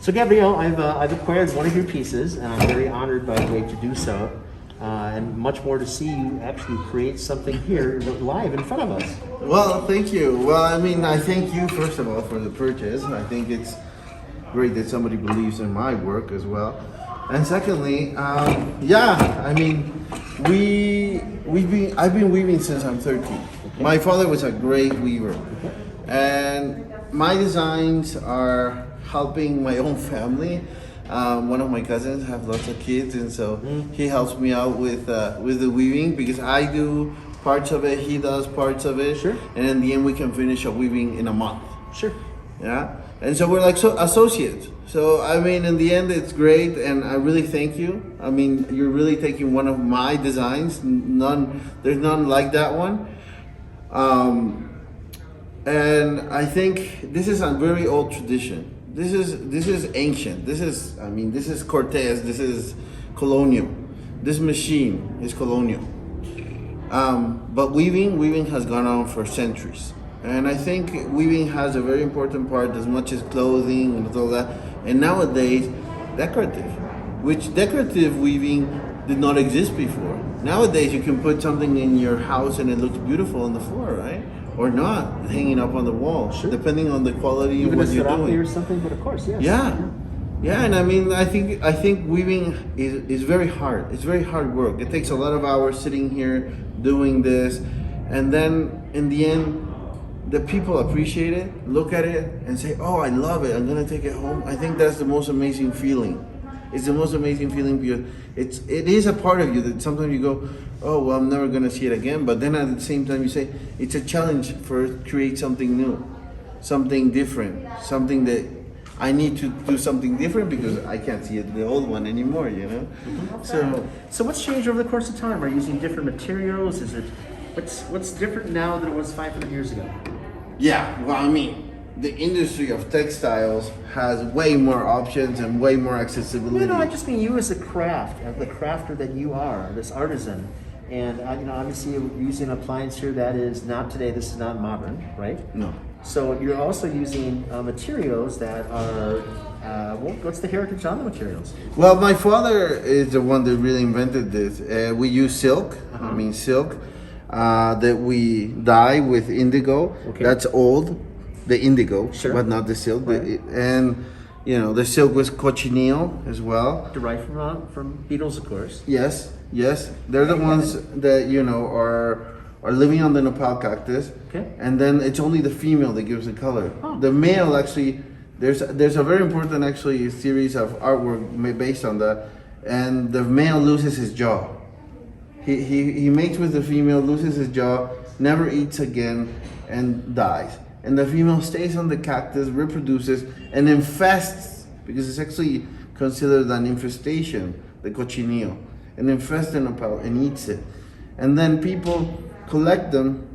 So Gabrielle, I've acquired one of your pieces, and I'm very honored, by the way, to do so. And much more to see you actually create something here live in front of us. Well, thank you. Well, I mean, I thank you first of all for the purchase. I think it's great that somebody believes in my work as well. And secondly, yeah, I mean, I've been weaving since I'm 13. Okay. My father was a great weaver, and my designs are helping my own family. One of my cousins have lots of kids, and so he helps me out with the weaving, because I do parts of it, he does parts of it. Sure. And in the end, we can finish a weaving in a month. Sure. Yeah. And so we're like associates. So I mean, in the end, it's great, and I really thank you. I mean, you're really taking one of my designs. There's none like that one. And I think this is a very old tradition. This is ancient. This is Cortez. This is colonial. This machine is colonial. But weaving has gone on for centuries. And I think weaving has a very important part, as much as clothing and all that. And nowadays, decorative weaving did not exist before. Nowadays, you can put something in your house and it looks beautiful on the floor, right? Or not, hanging up on the wall, sure, depending on the quality of what you're doing. Or something, but of course, yes. Yeah, and I mean, I think weaving is very hard. It's very hard work. It takes a lot of hours sitting here doing this, and then in the end, the people appreciate it, look at it, and say, "Oh, I love it. I'm gonna take it home." I think that's the most amazing feeling. It's the most amazing feeling, because it is a part of you that sometimes you go, "Oh, well, I'm never gonna see it again." But then at the same time, you say it's a challenge for create something new, something different, something that I need to do something different because I can't see the old one anymore. You know. So what's changed over the course of time? Are you using different materials? Is it what's different now than it was 500 years ago? Yeah. Well, I mean, the industry of textiles has way more options and way more accessibility. No, I just mean you as a the crafter that you are, this artisan. And obviously you're using an appliance here that is not today, this is not modern, right? No. So you're also using materials that are, what's the heritage on the materials? Well, my father is the one that really invented this. We use silk, silk, that we dye with indigo. Okay. That's old. The indigo, sure, but not the silk. Right. And the silk was cochineal as well. Derived from beetles, of course. Yes. They're the ones that are living on the nopal cactus. Okay. And then it's only the female that gives the color. Oh. The male actually, there's a very important actually series of artwork based on that. And the male loses his jaw. He mates with the female, loses his jaw, never eats again, and dies. And the female stays on the cactus, reproduces, and infests, because it's actually considered an infestation, the cochineal, and infests the nopal and eats it. And then people collect them,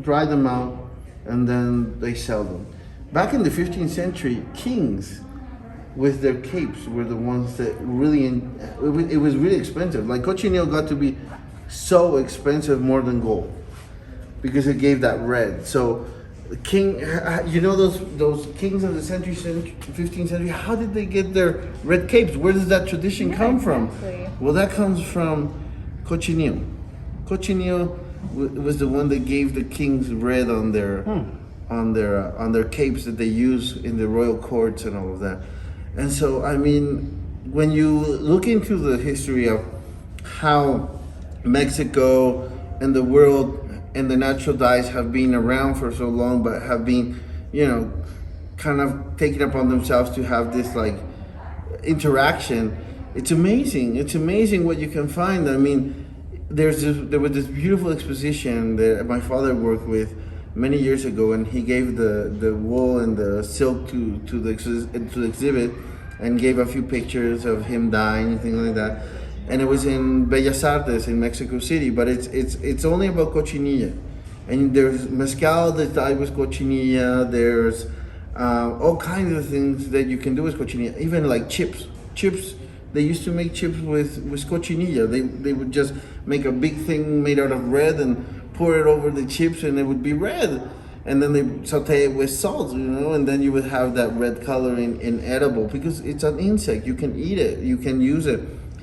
dry them out, and then they sell them. Back in the 15th century, kings with their capes were the ones that really, it was really expensive. Like cochineal got to be so expensive, more than gold, because it gave that red. So king, those kings of the 15th century, how did they get their red capes? Where does that tradition come from? Well, that comes from cochineal. Cochineal was the one that gave the kings red on their capes that they use in the royal courts and all of that. And so, I mean, when you look into the history of how Mexico and the world and the natural dyes have been around for so long, but have been, kind of taking upon themselves to have this like interaction, it's amazing. It's amazing what you can find. I mean, there was this beautiful exposition that my father worked with many years ago, and he gave the wool and the silk to the exhibit, and gave a few pictures of him dyeing and things like that. And it was in Bellas Artes in Mexico City, but it's only about cochinilla. And there's mezcal that's dyed with cochinilla. There's all kinds of things that you can do with cochinilla. Even like chips. They used to make chips with cochinilla. They would just make a big thing made out of red and pour it over the chips, and it would be red. and then they saute it with salt, and then you would have that red color in edible because it's an insect. You can eat it, you can use it.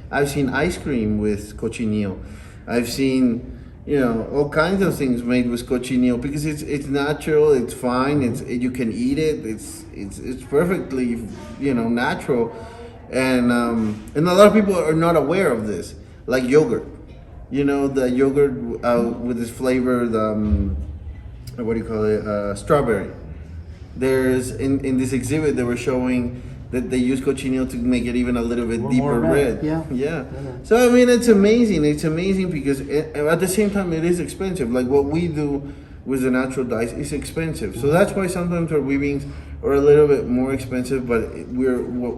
I've seen ice cream with cochineal. I've seen all kinds of things made with cochineal because it's natural, it's fine, you can eat it, it's perfectly natural, and a lot of people are not aware of this, like yogurt. The yogurt with this flavor, what do you call it? Strawberry. There's in this exhibit they were showing that they use cochineal to make it even a little bit deeper red. Yeah. So I mean, it's amazing. It's amazing because at the same time it is expensive. Like what we do with the natural dyes is expensive. So that's why sometimes our weavings are a little bit more expensive. But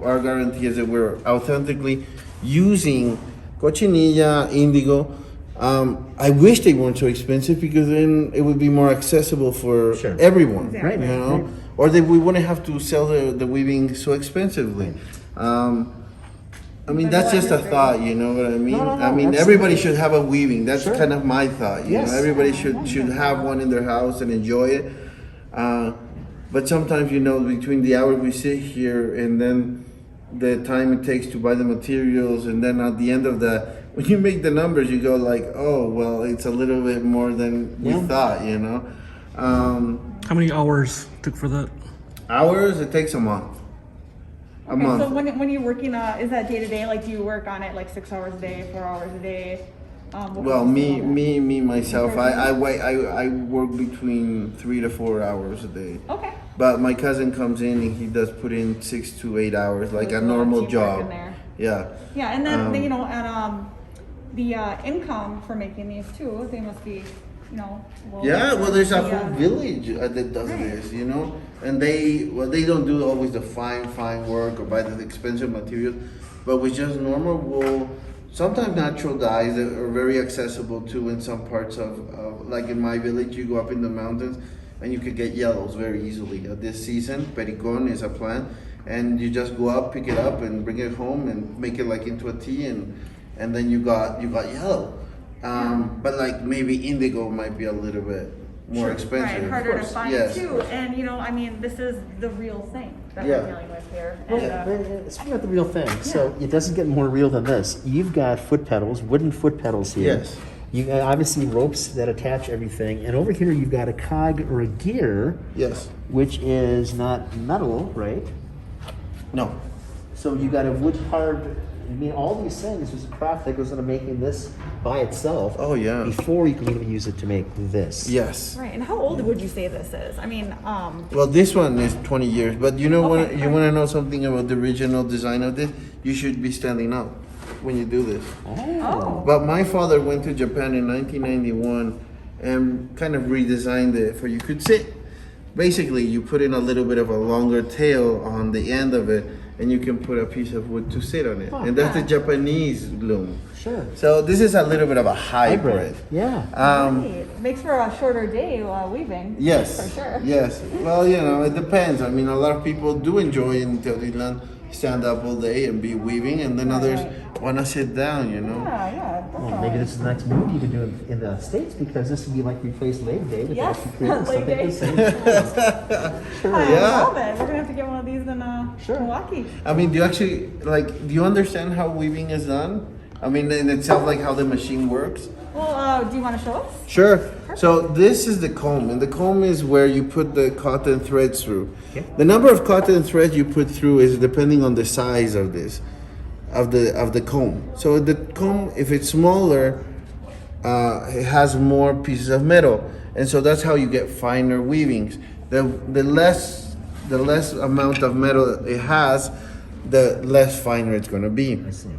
our guarantee is that we're authentically using cochinilla, indigo. I wish they weren't so expensive because then it would be more accessible for everyone, Exactly. Right. Or that we wouldn't have to sell the weaving so expensively. I mean, that's just a thought, you know what I mean? No, I mean, everybody should have a weaving. That's kind of my thought. You Yes. know, everybody should have one in their house and enjoy it. But sometimes, between the hours we sit here and then the time it takes to buy the materials, and then at the end of when you make the numbers, you go like, oh, well, it's a little bit more than we thought, How many hours took for that? Hours, it takes a month. A month. So when you're working, is that day to day? Like, do you work on it like 6 hours a day, 4 hours a day? Well, myself, I work between 3 to 4 hours a day. Okay. But my cousin comes in and he does put in 6 to 8 hours, like a normal job. Yeah. Yeah, and then and the income for making these too, they must be, Well, there's a whole village that does this, and they don't do always the fine work or buy the expensive materials, but with just normal wool, sometimes natural dyes that are very accessible too in some parts of like in my village, you go up in the mountains and you could get yellows very easily. This season, pericon is a plant, and you just go up, pick it up, and bring it home and make it like into a tea, and then you got yellow. But like maybe indigo might be a little bit more expensive. Right, harder to find yes. too. And this is the real thing that we're dealing with here. And, Speaking of the real thing, so it doesn't get more real than this. You've got foot pedals, wooden foot pedals here. Yes. You got obviously ropes that attach everything, and over here you've got a cog or a gear, Yes. which is not metal, right? No. So you got a wood carved. I mean, all these things is a craft that goes into making this by itself. Oh, yeah. Before you can even use it to make this. Yes. right. And how old would you say this is? Well, this one is 20 years, but you know Okay. you want to know something about the original design of this? You should be standing up when you do this. Oh. But my father went to Japan in 1991 and kind of redesigned it for you could sit. Basically, you put in a little bit of a longer tail on the end of it, and you can put a piece of wood to sit on it. And that's the Japanese loom. Sure. So this is a little bit of a hybrid. Yeah. Right. Makes for a shorter day weaving. Yes. For sure. Yes. Well, it depends. I mean, a lot of people do enjoy in Teotitlán stand up all day and be weaving, and then others want to sit down, Yeah, Well, maybe this is the next move you could do in the States, because this would be like replace Labor Day with Yes, actually creating Labor something Day. the same. Sure. I Yeah. love it. We're gonna have to get one of these in Milwaukee. I mean, do you understand how weaving is done? I mean, in itself, like how the machine works? Well, do you want to show us? Sure. So this is the comb, and the comb is where you put the cotton threads through. Okay. The number of cotton threads you put through is depending on the size of the comb. So the comb, if it's smaller, it has more pieces of metal, and so that's how you get finer weavings. The less amount of metal it has, the less finer it's going to be. I see.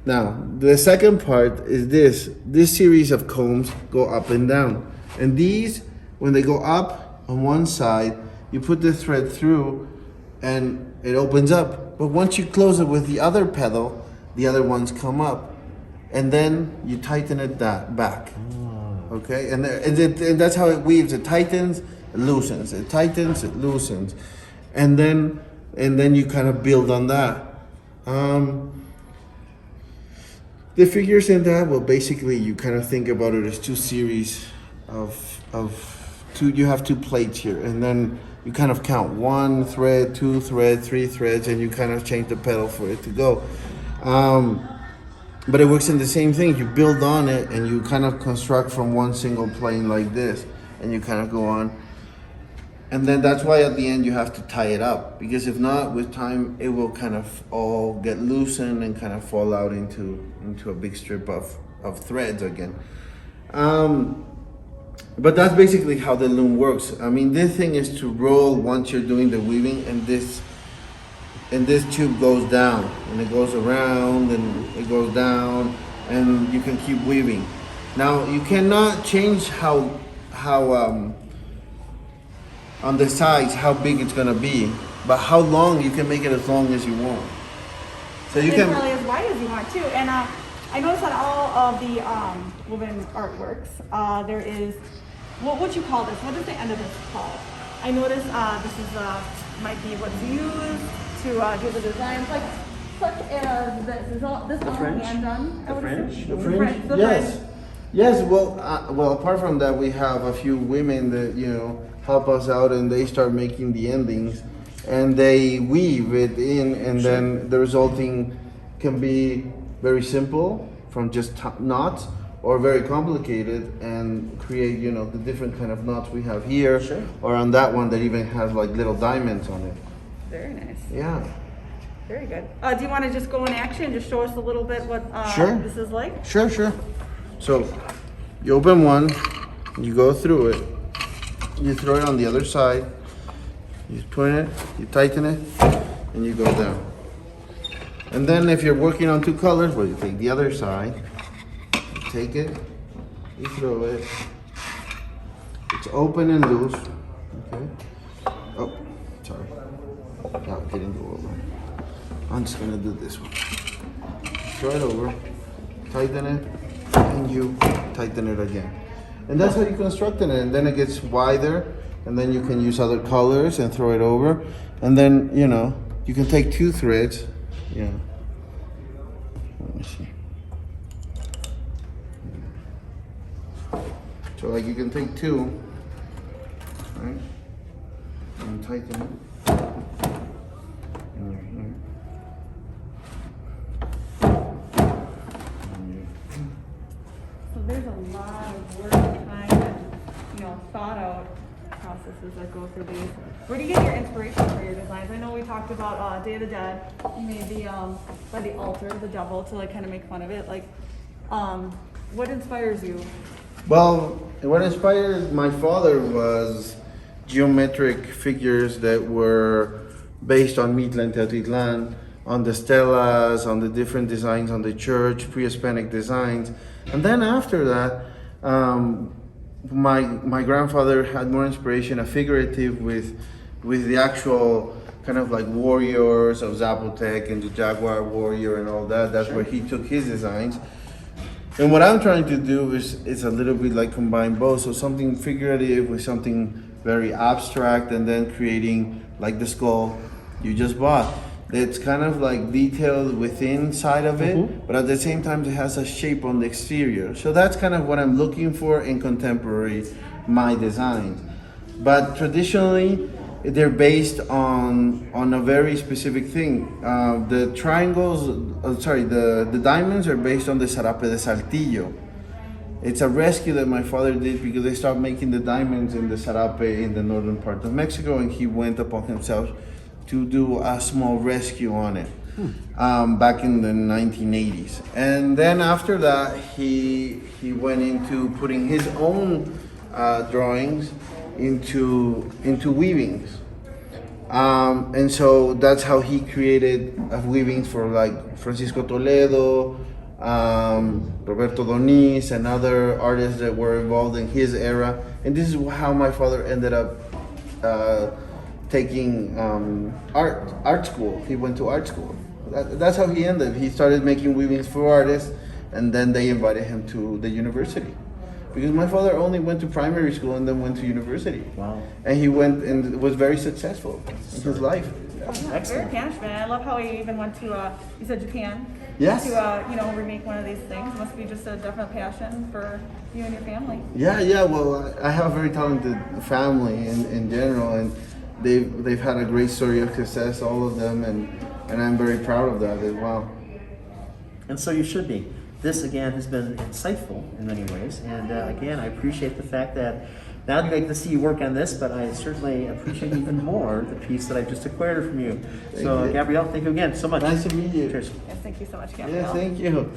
Now, the second part is this series of combs go up and down. And these, when they go up on one side, you put the thread through and it opens up. But once you close it with the other pedal, the other ones come up. And then you tighten it back. Okay? And that's how it weaves. It tightens, it loosens. It tightens, it loosens. And then you kind of build on that. The figures in that, well, basically you kind of think about it as two series of you have two plates here, and then you kind of count 1 thread, 2 thread, 3 threads, and you kind of change the pedal for it to go. But it works in the same thing. You build on it, and you kind of construct from one single plane like this, and you kind of go on. And then that's why at the end you have to tie it up, because if not, with time it will kind of all get loosened and kind of fall out into a big strip of threads again. But that's basically how the loom works. I mean, this thing is to roll once you're doing the weaving, and this tube goes down, and it goes around, and it goes down, and you can keep weaving. Now, you cannot change how on the sides how big it's gonna be, but how long you can make it as long as you want. So you can really as wide as you want too. And I noticed on all of the woven artworks, there is what would you call this? What is the end of this called? I noticed this is might be what's used to do the designs, like such as this. Is all this all French? hand done? The French? The French, fringe? the Yes. French. Yes, well, apart from that, we have a few women that, help us out, and they start making the endings, and they weave it in, and then the resulting can be very simple from just knots, or very complicated and create, the different kind of knots we have here, Sure. or on that one that even has like little diamonds on it. Very nice. Yeah. Very good. Do you want to just go in action and just show us a little bit what Sure. this is like? Sure. So you open one, you go through it, you throw it on the other side, you twin it, you tighten it, and you go down. And then if you're working on two colors, well, you take the other side, you take it, you throw it, it's open and loose, okay? Oh, sorry, no, it didn't go over. I'm just gonna do this one. Throw it over, tighten it, and you tighten it again. And that's how you construct it, and then it gets wider, and then you can use other colors and throw it over. And then, you can take two threads, let me see. So like you can take two, right, and tighten it. And So there's a lot of work and time and, thought out processes that go through these. Where do you get your inspiration for your designs? I know we talked about Day of the Dead. You made the by the altar, the devil, to kind of make fun of it. Like, what inspires you? Well, what inspired my father was geometric figures that were based on Mitla and Teotitlán, on the stelas, on the different designs on the church, pre-Hispanic designs. And then after that, my grandfather had more inspiration, a figurative with the actual kind of like warriors of Zapotec and the Jaguar warrior and all that. That's where he took his designs. And what I'm trying to do is a little bit like combine both. So something figurative with something very abstract, and then creating like the skull you just bought. It's kind of like detailed within side of it, but at the same time it has a shape on the exterior. So that's kind of what I'm looking for in contemporary my designs. But traditionally, they're based on a very specific thing. The triangles, the diamonds are based on the Zarape de Saltillo. It's a rescue that my father did because they started making the diamonds in the Zarape in the northern part of Mexico, and he went upon himself to do a small rescue on it back in the 1980s. And then after that, he went into putting his own drawings into weavings. And so that's how he created weavings for like Francisco Toledo, Roberto Doniz, and other artists that were involved in his era. And this is how my father ended up taking art school. He went to art school. That's how he ended. He started making weavings for artists, and then they invited him to the university. Because my father only went to primary school and then went to university. Wow. And he went and was very successful in his life. Very Excellent. passionate. I love how he even went to, you said Japan? Yes. To, remake one of these things. Must be just a definite passion for you and your family. Yeah. Well, I have a very talented family in general, and they've had a great story of success, all of them, and I'm very proud of that as well. And so you should be. This, again, has been insightful in many ways. And again, I appreciate the fact that not only do I get to see you work on this, but I certainly appreciate even more the piece that I just acquired from you. Thank you. Gabrielle, thank you again so much. Nice to meet you. Cheers. Yes, thank you so much, Gabrielle. Yeah, thank you.